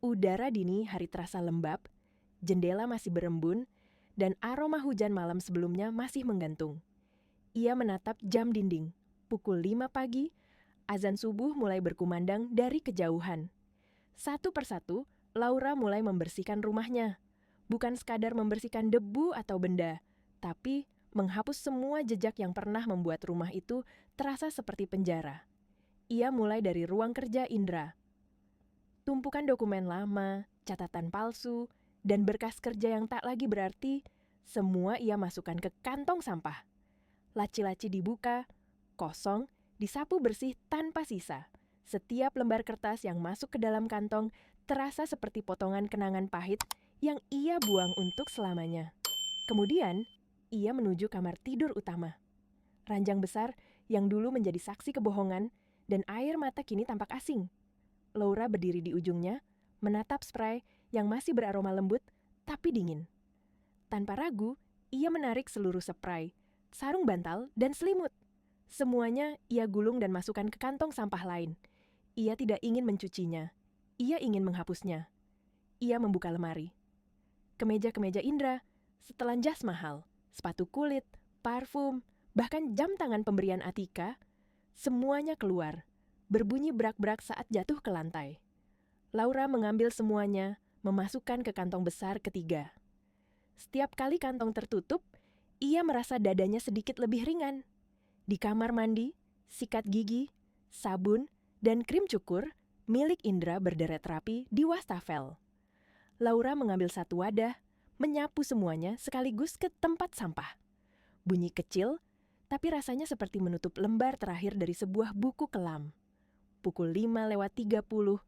Udara dini hari terasa lembab, jendela masih berembun, dan aroma hujan malam sebelumnya masih menggantung. Ia menatap jam dinding. Pukul 5 pagi, azan subuh mulai berkumandang dari kejauhan. Satu persatu, Laura mulai membersihkan rumahnya. Bukan sekadar membersihkan debu atau benda, tapi menghapus semua jejak yang pernah membuat rumah itu terasa seperti penjara. Ia mulai dari ruang kerja Indra. Tumpukan dokumen lama, catatan palsu, dan berkas kerja yang tak lagi berarti, semua ia masukkan ke kantong sampah. Laci-laci dibuka, kosong, disapu bersih tanpa sisa. Setiap lembar kertas yang masuk ke dalam kantong terasa seperti potongan kenangan pahit yang ia buang untuk selamanya. Kemudian, ia menuju kamar tidur utama. Ranjang besar yang dulu menjadi saksi kebohongan dan air mata kini tampak asing. Laura berdiri di ujungnya, menatap spray yang masih beraroma lembut tapi dingin. Tanpa ragu, ia menarik seluruh spray, sarung bantal, dan selimut. Semuanya ia gulung dan masukkan ke kantong sampah lain. Ia tidak ingin mencucinya. Ia ingin menghapusnya. Ia membuka lemari. Kemeja-kemeja Indra, setelan jas mahal, sepatu kulit, parfum, bahkan jam tangan pemberian Atika, semuanya keluar, berbunyi brak-brak saat jatuh ke lantai. Laura mengambil semuanya, memasukkan ke kantong besar ketiga. Setiap kali kantong tertutup, ia merasa dadanya sedikit lebih ringan. Di kamar mandi, sikat gigi, sabun, dan krim cukur milik Indra berderet rapi di wastafel. Laura mengambil satu wadah, menyapu semuanya sekaligus ke tempat sampah. Bunyi kecil, tapi rasanya seperti menutup lembar terakhir dari sebuah buku kelam. Pukul 5:30,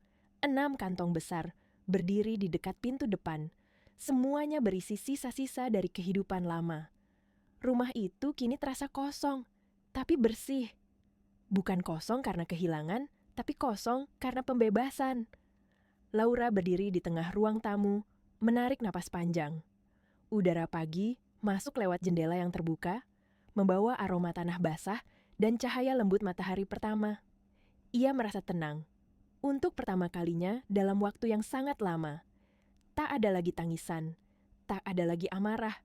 6 kantong besar berdiri di dekat pintu depan. Semuanya berisi sisa-sisa dari kehidupan lama. Rumah itu kini terasa kosong, tapi bersih. Bukan kosong karena kehilangan, tapi kosong karena pembebasan. Laura berdiri di tengah ruang tamu, menarik napas panjang. Udara pagi masuk lewat jendela yang terbuka, membawa aroma tanah basah dan cahaya lembut matahari pertama. Ia merasa tenang. Untuk pertama kalinya dalam waktu yang sangat lama. Tak ada lagi tangisan, tak ada lagi amarah,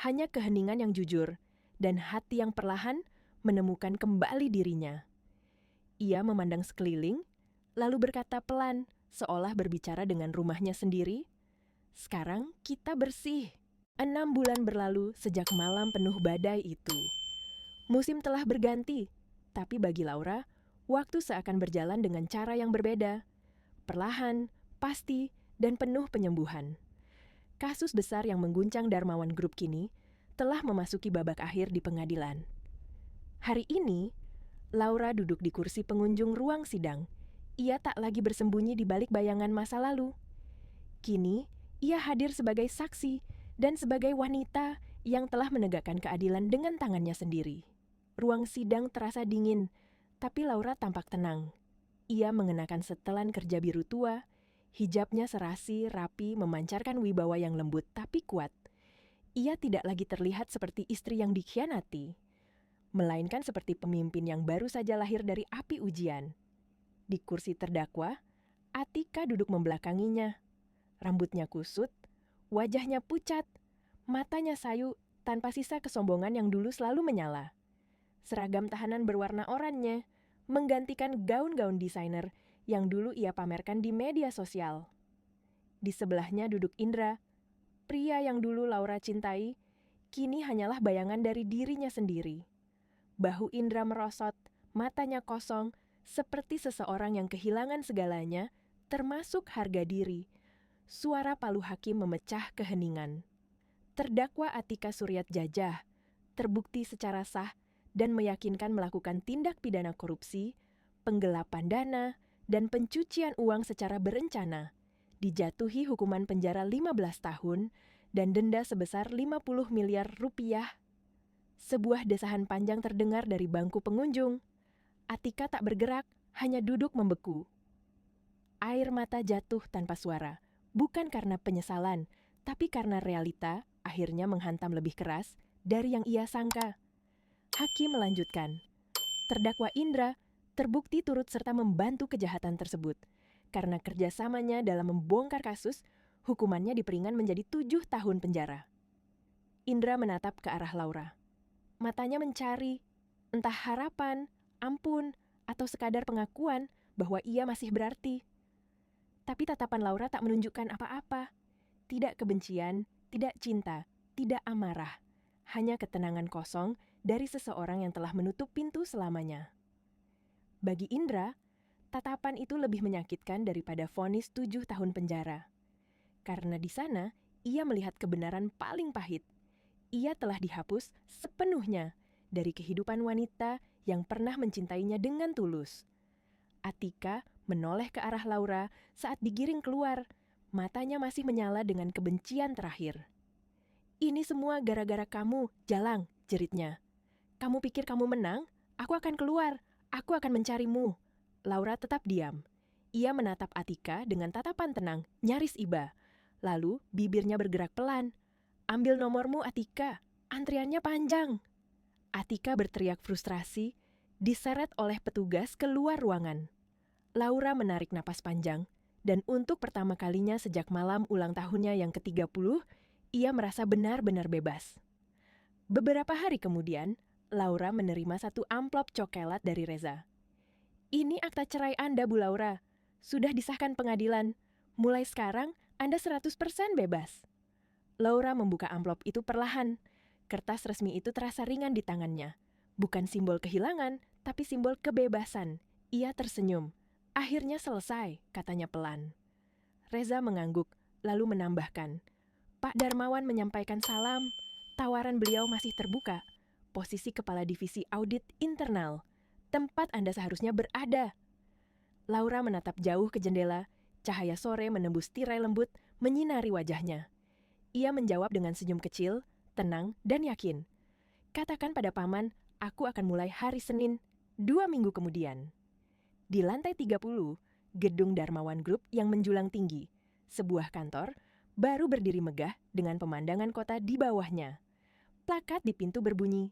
hanya keheningan yang jujur, dan hati yang perlahan menemukan kembali dirinya. Ia memandang sekeliling, lalu berkata pelan, seolah berbicara dengan rumahnya sendiri, "Sekarang kita bersih." 6 bulan berlalu sejak malam penuh badai itu. Musim telah berganti, tapi bagi Laura, waktu seakan berjalan dengan cara yang berbeda. Perlahan, pasti, dan penuh penyembuhan. Kasus besar yang mengguncang Darmawan Group kini telah memasuki babak akhir di pengadilan. Hari ini, Laura duduk di kursi pengunjung ruang sidang. Ia tak lagi bersembunyi di balik bayangan masa lalu. Kini, ia hadir sebagai saksi dan sebagai wanita yang telah menegakkan keadilan dengan tangannya sendiri. Ruang sidang terasa dingin, tapi Laura tampak tenang. Ia mengenakan setelan kerja biru tua, hijabnya serasi, rapi, memancarkan wibawa yang lembut tapi kuat. Ia tidak lagi terlihat seperti istri yang dikhianati, melainkan seperti pemimpin yang baru saja lahir dari api ujian. Di kursi terdakwa, Atika duduk membelakanginya. Rambutnya kusut, wajahnya pucat, matanya sayu tanpa sisa kesombongan yang dulu selalu menyala. Seragam tahanan berwarna oranye menggantikan gaun-gaun desainer yang dulu ia pamerkan di media sosial. Di sebelahnya duduk Indra, pria yang dulu Laura cintai, kini hanyalah bayangan dari dirinya sendiri. Bahu Indra merosot, matanya kosong, seperti seseorang yang kehilangan segalanya, termasuk harga diri. Suara palu hakim memecah keheningan. Terdakwa Atika Suryatjajah terbukti secara sah dan meyakinkan melakukan tindak pidana korupsi, penggelapan dana, dan pencucian uang secara berencana, dijatuhi hukuman penjara 15 tahun dan denda sebesar 50 miliar rupiah. Sebuah desahan panjang terdengar dari bangku pengunjung. Atika tak bergerak, hanya duduk membeku. Air mata jatuh tanpa suara, bukan karena penyesalan, tapi karena realita akhirnya menghantam lebih keras dari yang ia sangka. Hakim melanjutkan, terdakwa Indra terbukti turut serta membantu kejahatan tersebut. Karena kerjasamanya dalam membongkar kasus, hukumannya diperingan menjadi 7 tahun penjara. Indra menatap ke arah Laura. Matanya mencari, entah harapan, ampun, atau sekadar pengakuan bahwa ia masih berarti. Tapi tatapan Laura tak menunjukkan apa-apa. Tidak kebencian, tidak cinta, tidak amarah. Hanya ketenangan kosong dari seseorang yang telah menutup pintu selamanya. Bagi Indra, tatapan itu lebih menyakitkan daripada vonis 7 tahun penjara. Karena di sana, ia melihat kebenaran paling pahit. Ia telah dihapus sepenuhnya dari kehidupan wanita yang pernah mencintainya dengan tulus. Atika menoleh ke arah Laura saat digiring keluar. Matanya masih menyala dengan kebencian terakhir. "Ini semua gara-gara kamu, Jalang," jeritnya. "Kamu pikir kamu menang? Aku akan keluar. Aku akan mencarimu." Laura tetap diam. Ia menatap Atika dengan tatapan tenang, nyaris iba. Lalu bibirnya bergerak pelan. "Ambil nomormu, Atika. Antriannya panjang." Atika berteriak frustrasi, diseret oleh petugas keluar ruangan. Laura menarik napas panjang, dan untuk pertama kalinya sejak malam ulang tahunnya yang ke-30, ia merasa benar-benar bebas. Beberapa hari kemudian, Laura menerima satu amplop coklat dari Reza. "Ini akta cerai Anda, Bu Laura. Sudah disahkan pengadilan. Mulai sekarang, Anda 100% bebas." Laura membuka amplop itu perlahan. Kertas resmi itu terasa ringan di tangannya. Bukan simbol kehilangan, tapi simbol kebebasan. Ia tersenyum. "Akhirnya selesai," katanya pelan. Reza mengangguk, lalu menambahkan, "Pak Darmawan menyampaikan salam. Tawaran beliau masih terbuka. Posisi Kepala Divisi Audit Internal. Tempat Anda seharusnya berada." Laura menatap jauh ke jendela. Cahaya sore menembus tirai lembut, menyinari wajahnya. Ia menjawab dengan senyum kecil, tenang dan yakin. "Katakan pada Paman, aku akan mulai hari Senin, 2 minggu kemudian." Di lantai 30, gedung Darmawan Group yang menjulang tinggi. Sebuah kantor baru berdiri megah dengan pemandangan kota di bawahnya. Plakat di pintu berbunyi,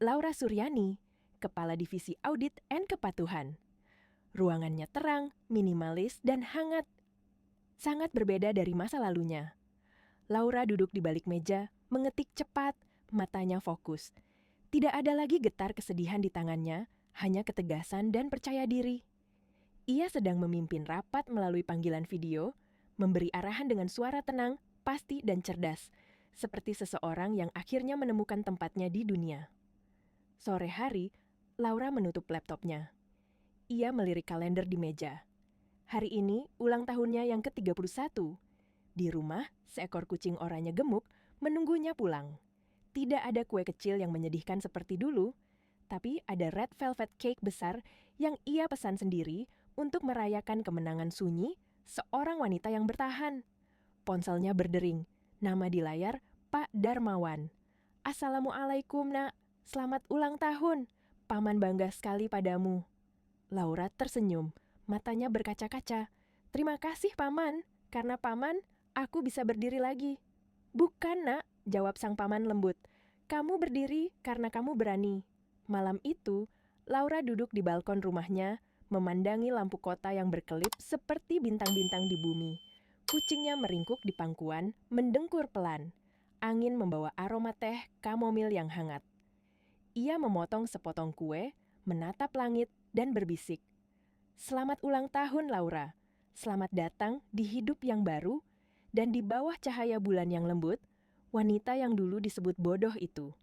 "Laura Suryani, Kepala Divisi Audit and Kepatuhan." Ruangannya terang, minimalis, dan hangat. Sangat berbeda dari masa lalunya. Laura duduk di balik meja, mengetik cepat, matanya fokus. Tidak ada lagi getar kesedihan di tangannya, hanya ketegasan dan percaya diri. Ia sedang memimpin rapat melalui panggilan video, memberi arahan dengan suara tenang, pasti dan cerdas, seperti seseorang yang akhirnya menemukan tempatnya di dunia. Sore hari, Laura menutup laptopnya. Ia melirik kalender di meja. Hari ini ulang tahunnya yang ke-31. Di rumah, seekor kucing oranye gemuk menunggunya pulang. Tidak ada kue kecil yang menyedihkan seperti dulu, tapi ada red velvet cake besar yang ia pesan sendiri untuk merayakan kemenangan sunyi seorang wanita yang bertahan. Ponselnya berdering, nama di layar Pak Darmawan. Assalamualaikum nak, selamat ulang tahun, paman bangga sekali padamu. Laura tersenyum, matanya berkaca-kaca. Terima kasih paman, karena paman aku bisa berdiri lagi. Bukan nak, jawab sang paman lembut. Kamu berdiri karena kamu berani. Malam itu, Laura duduk di balkon rumahnya, memandangi lampu kota yang berkelip seperti bintang-bintang di bumi. Kucingnya meringkuk di pangkuan, mendengkur pelan. Angin membawa aroma teh kamomil yang hangat. Ia memotong sepotong kue, menatap langit, dan berbisik. Selamat ulang tahun, Laura. Selamat datang di hidup yang baru, dan di bawah cahaya bulan yang lembut, wanita yang dulu disebut bodoh itu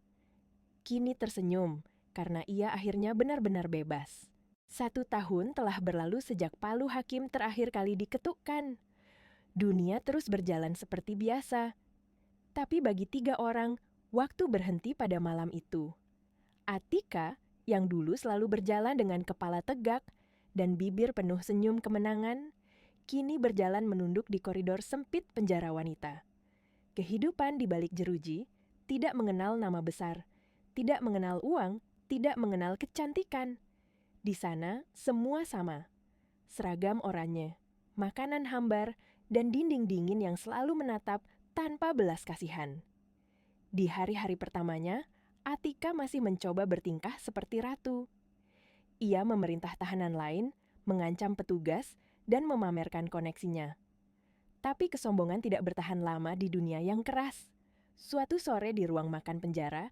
kini tersenyum karena ia akhirnya benar-benar bebas. 1 tahun telah berlalu sejak palu hakim terakhir kali diketukkan. Dunia terus berjalan seperti biasa. Tapi bagi 3 orang, waktu berhenti pada malam itu. Atika, yang dulu selalu berjalan dengan kepala tegak dan bibir penuh senyum kemenangan, kini berjalan menunduk di koridor sempit penjara wanita. Kehidupan di balik jeruji tidak mengenal nama besar, tidak mengenal uang, tidak mengenal kecantikan. Di sana semua sama. Seragam oranye, makanan hambar, dan dinding dingin yang selalu menatap tanpa belas kasihan. Di hari-hari pertamanya, Atika masih mencoba bertingkah seperti ratu. Ia memerintah tahanan lain, mengancam petugas, dan memamerkan koneksinya. Tapi kesombongan tidak bertahan lama di dunia yang keras. Suatu sore di ruang makan penjara,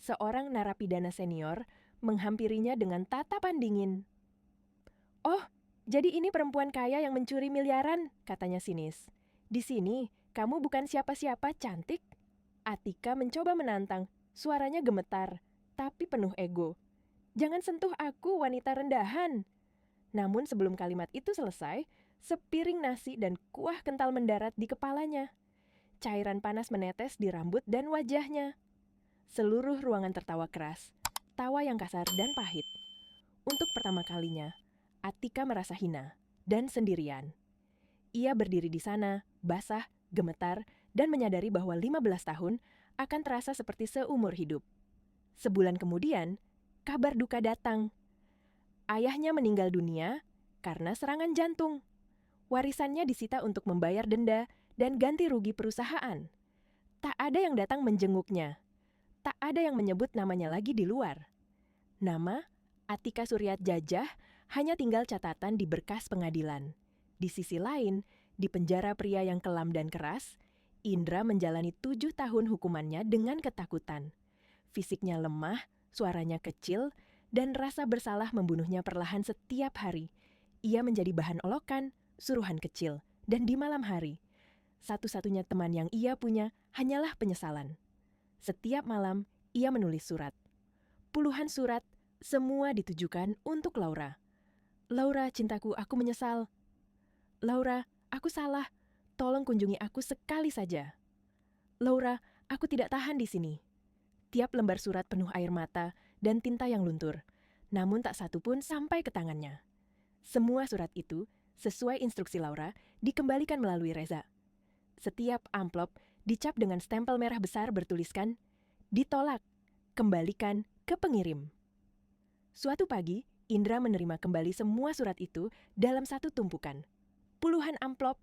seorang narapidana senior menghampirinya dengan tatapan dingin. "Oh, jadi ini perempuan kaya yang mencuri miliaran," katanya sinis. "Di sini, kamu bukan siapa-siapa, cantik." Atika mencoba menantang, suaranya gemetar, tapi penuh ego. "Jangan sentuh aku, wanita rendahan." Namun sebelum kalimat itu selesai, sepiring nasi dan kuah kental mendarat di kepalanya. Cairan panas menetes di rambut dan wajahnya. Seluruh ruangan tertawa keras, tawa yang kasar dan pahit. Untuk pertama kalinya, Atika merasa hina dan sendirian. Ia berdiri di sana, basah, gemetar, dan menyadari bahwa 15 tahun akan terasa seperti seumur hidup. Sebulan kemudian, kabar duka datang. Ayahnya meninggal dunia karena serangan jantung. Warisannya disita untuk membayar denda dan ganti rugi perusahaan. Tak ada yang datang menjenguknya. Tak ada yang menyebut namanya lagi di luar. Nama Atika Suryatjajah hanya tinggal catatan di berkas pengadilan. Di sisi lain, di penjara pria yang kelam dan keras, Indra menjalani 7 tahun hukumannya dengan ketakutan. Fisiknya lemah, suaranya kecil, dan rasa bersalah membunuhnya perlahan setiap hari. Ia menjadi bahan olokan, suruhan kecil, dan di malam hari, satu-satunya teman yang ia punya hanyalah penyesalan. Setiap malam, ia menulis surat. Puluhan surat, semua ditujukan untuk Laura. "Laura, cintaku, aku menyesal. Laura, aku salah. Tolong kunjungi aku sekali saja. Laura, aku tidak tahan di sini." Tiap lembar surat penuh air mata dan tinta yang luntur, namun tak satu pun sampai ke tangannya. Semua surat itu, sesuai instruksi Laura, dikembalikan melalui Reza. Setiap amplop dicap dengan stempel merah besar bertuliskan, "Ditolak, kembalikan ke pengirim." Suatu pagi, Indra menerima kembali semua surat itu dalam satu tumpukan. Puluhan amplop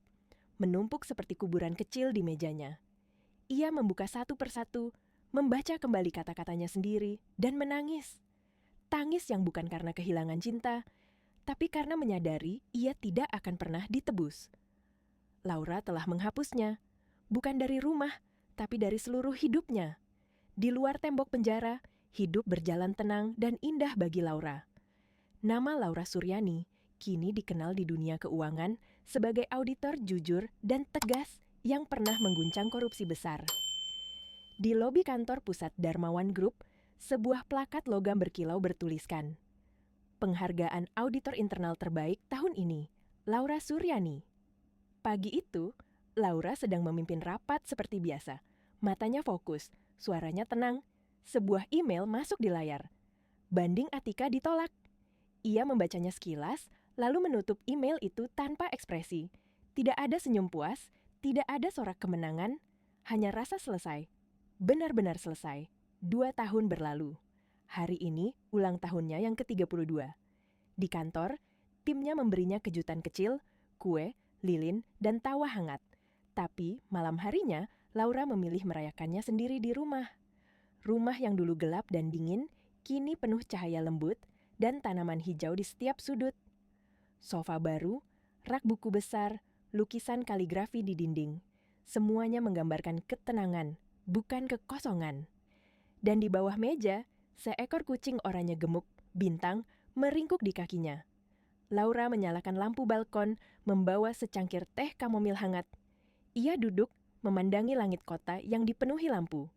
menumpuk seperti kuburan kecil di mejanya. Ia membuka satu persatu, membaca kembali kata-katanya sendiri, dan menangis. Tangis yang bukan karena kehilangan cinta, tapi karena menyadari ia tidak akan pernah ditebus. Laura telah menghapusnya, bukan dari rumah, tapi dari seluruh hidupnya. Di luar tembok penjara, hidup berjalan tenang dan indah bagi Laura. Nama Laura Suryani kini dikenal di dunia keuangan sebagai auditor jujur dan tegas yang pernah mengguncang korupsi besar. Di lobi kantor pusat Darmawan Group, sebuah plakat logam berkilau bertuliskan, "Penghargaan Auditor Internal Terbaik tahun ini, Laura Suryani." Pagi itu, Laura sedang memimpin rapat seperti biasa. Matanya fokus, suaranya tenang. Sebuah email masuk di layar. Banding Atika ditolak. Ia membacanya sekilas, lalu menutup email itu tanpa ekspresi. Tidak ada senyum puas, tidak ada sorak kemenangan, hanya rasa selesai. Benar-benar selesai. 2 tahun berlalu. Hari ini ulang tahunnya yang ke-32. Di kantor, timnya memberinya kejutan kecil, kue, lilin, dan tawa hangat. Tapi malam harinya, Laura memilih merayakannya sendiri di rumah. Rumah yang dulu gelap dan dingin, kini penuh cahaya lembut dan tanaman hijau di setiap sudut. Sofa baru, rak buku besar, lukisan kaligrafi di dinding. Semuanya menggambarkan ketenangan, bukan kekosongan. Dan di bawah meja, seekor kucing oranye gemuk, bintang, meringkuk di kakinya. Laura menyalakan lampu balkon, membawa secangkir teh kamomil hangat. Ia duduk, memandangi langit kota yang dipenuhi lampu.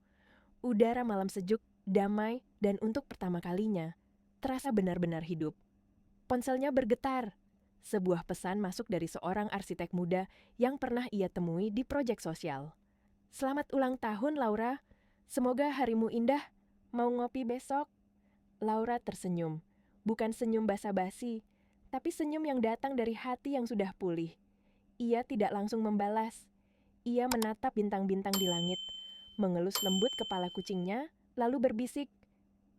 Udara malam sejuk, damai, dan untuk pertama kalinya, terasa benar-benar hidup. Ponselnya bergetar. Sebuah pesan masuk dari seorang arsitek muda yang pernah ia temui di proyek sosial. "Selamat ulang tahun, Laura. Semoga harimu indah. Mau ngopi besok?" Laura tersenyum. Bukan senyum basa-basi, tapi senyum yang datang dari hati yang sudah pulih. Ia tidak langsung membalas. Ia menatap bintang-bintang di langit, mengelus lembut kepala kucingnya, lalu berbisik,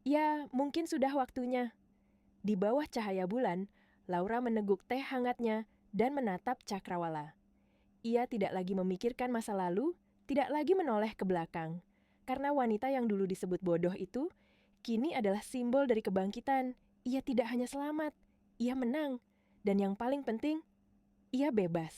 "Ya, mungkin sudah waktunya." Di bawah cahaya bulan, Laura meneguk teh hangatnya dan menatap cakrawala. Ia tidak lagi memikirkan masa lalu, tidak lagi menoleh ke belakang. Karena wanita yang dulu disebut bodoh itu, kini adalah simbol dari kebangkitan. Ia tidak hanya selamat, ia menang. Dan yang paling penting, ia bebas.